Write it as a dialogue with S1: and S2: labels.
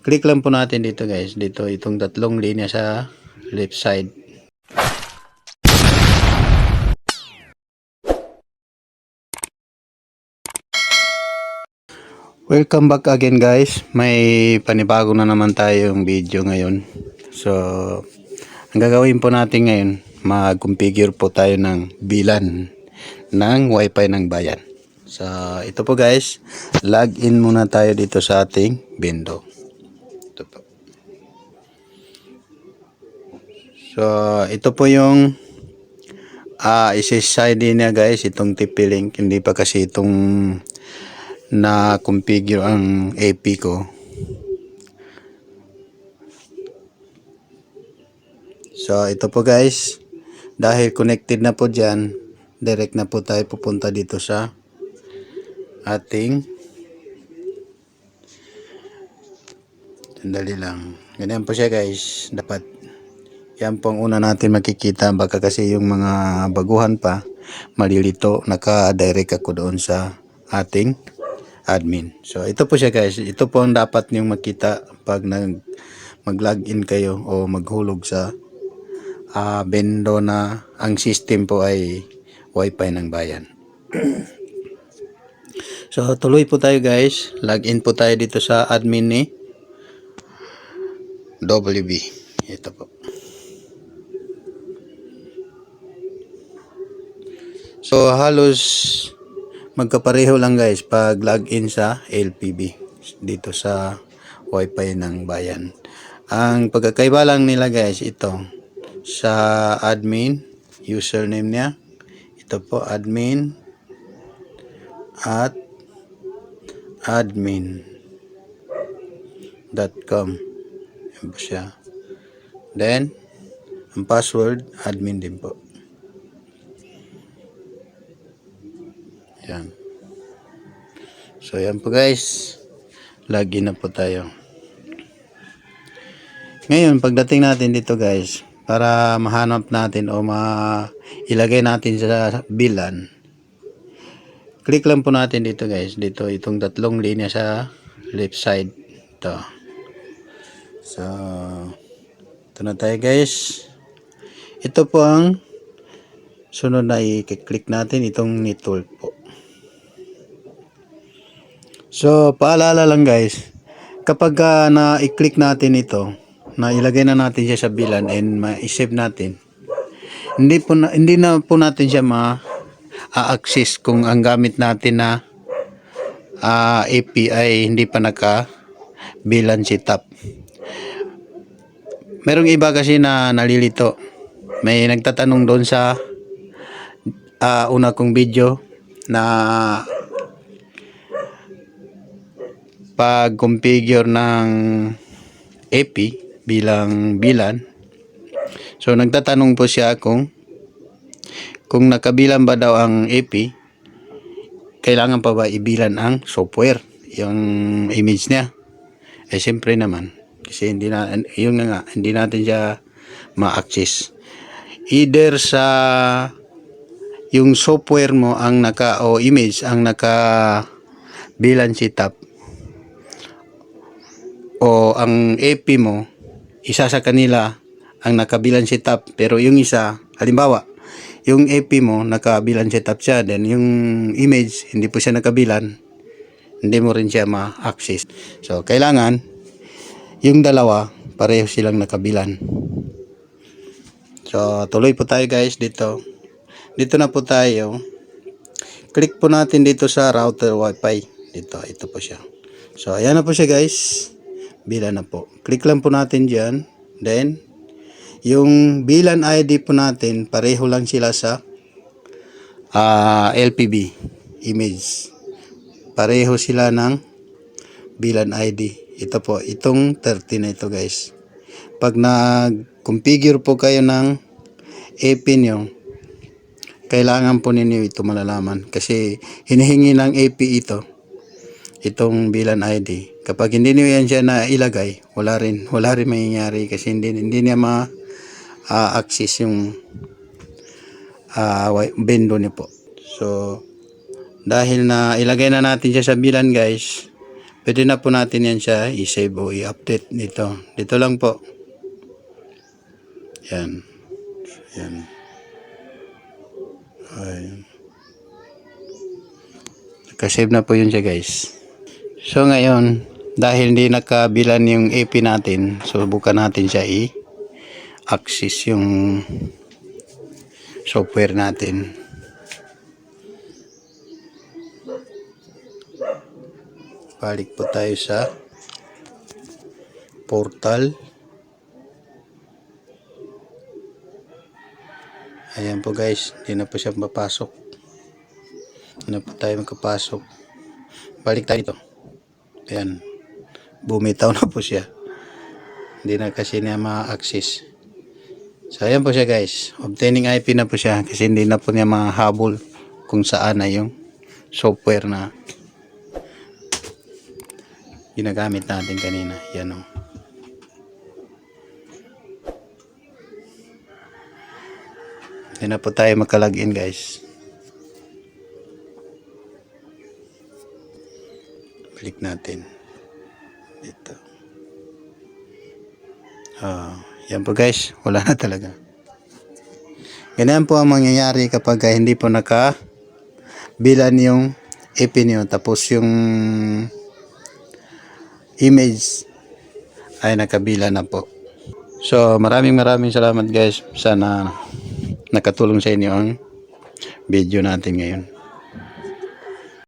S1: Click lang po natin dito guys. Dito itong tatlong linya sa left side. Welcome back again guys. May panibago na naman tayong video ngayon. So, ang gagawin po natin ngayon, mag-configure po tayo ng bilan ng wifi ng bayan. So, ito po guys, log in muna tayo dito sa ating Bendo. Ito po. So, ito po yung SSID niya guys, itong TP-Link. Hindi pa kasi itong na-configure ang AP ko. So, ito po guys, dahil connected na po dyan, direct na po tayo pupunta dito sa ating, sandali lang, ganyan po siya guys. Dapat yan po ang una natin makikita, baka kasi yung mga baguhan pa malilito, naka-direct ako doon sa ating admin. So ito po siya guys, ito po ang dapat niyong makita pag mag-login kayo o maghulog sa Bendo na ang system po ay wifi ng bayan. So tuloy po tayo guys, login po tayo dito sa admin ni WB. Ito po. So halos magkapareho lang guys pag login sa LPB dito sa wifi ng bayan. Ang pagkakaiba lang nila guys, ito sa admin, username niya, ito po admin at admin.com. Yan po siya. Then ang password admin din po. Yan. So yan po guys, login na po tayo. Ngayon pagdating natin dito guys, para mahanap natin o ilagay natin sa bilan, click lang po natin dito guys, dito itong tatlong linya sa left side. Ito. So ito na tayo guys. Ito po ang sunod na i-click natin, itong network po. So paalala lang guys, kapag na-i-click natin ito, na ilagay na natin siya sa bilan and ma-save natin, hindi na po natin siya ma-access kung ang gamit natin na API hindi pa naka-bilan setup. Merong iba kasi na nalilito. May nagtatanong doon sa una kong video na pag-configure ng AP bilang bilan. So nagtatanong po siya kung nakabilan ba daw ang AP, kailangan pa ba ibilan ang software, yung image niya. Eh siyempre naman, kasi hindi natin siya ma-access. Either sa yung software mo ang o image ang bilan setup, o ang AP mo isa sa kanila ang nakabilan setup, pero yung isa, halimbawa yung AP mo nakabilan setup siya, then yung image hindi po siya nakabilan, hindi mo rin siya ma-access. So kailangan yung dalawa pareho silang nakabilan. So tuloy po tayo guys dito na po tayo. Click po natin dito sa router wifi dito, ito po siya. So ayan na po siya guys, bilan na po. Click lang po natin dyan. Then yung bilan ID po natin, pareho lang sila sa LPB image. Pareho sila ng bilan ID. Ito po, itong 30 na ito guys. Pag nag-configure po kayo ng AP nyo, kailangan po ninyo ito malalaman. Kasi hinihingi ng AP itong bilan ID. Kapag hindi niyo yan siya na ilagay, wala rin mangyayari, kasi hindi niya ma-access yung Bendo niyo po. So dahil na ilagay na natin siya sa bilan guys, pwede na po natin yan siya i-save o i-update dito. Dito lang po. Yan. Yan. Ayan. Nakasave na po yun siya guys. So ngayon, dahil hindi nakabilan yung AP natin, subukan natin siya i-access yung software natin. Balik po tayo sa portal. Ayan po guys, hindi na po siya mapasok. Hindi na po tayo makapasok. Balik tayo dito. Ayan. Bumitaw na po siya. Hindi na kasi niya ma-access. So ayan po siya guys. Obtaining IP na po siya kasi hindi na po niya mahabol kung saan na yung software na ginagamit natin kanina. Yan o. Hindi na po tayo makalagin guys. Balik natin. Dito. Yan po guys. Wala na talaga. Ganyan po ang mangyayari kapag hindi po nakabilan yung IP nyo. Tapos yung image ay nakabila na po. So maraming salamat guys. Sana nakatulong sa inyo ang video natin ngayon.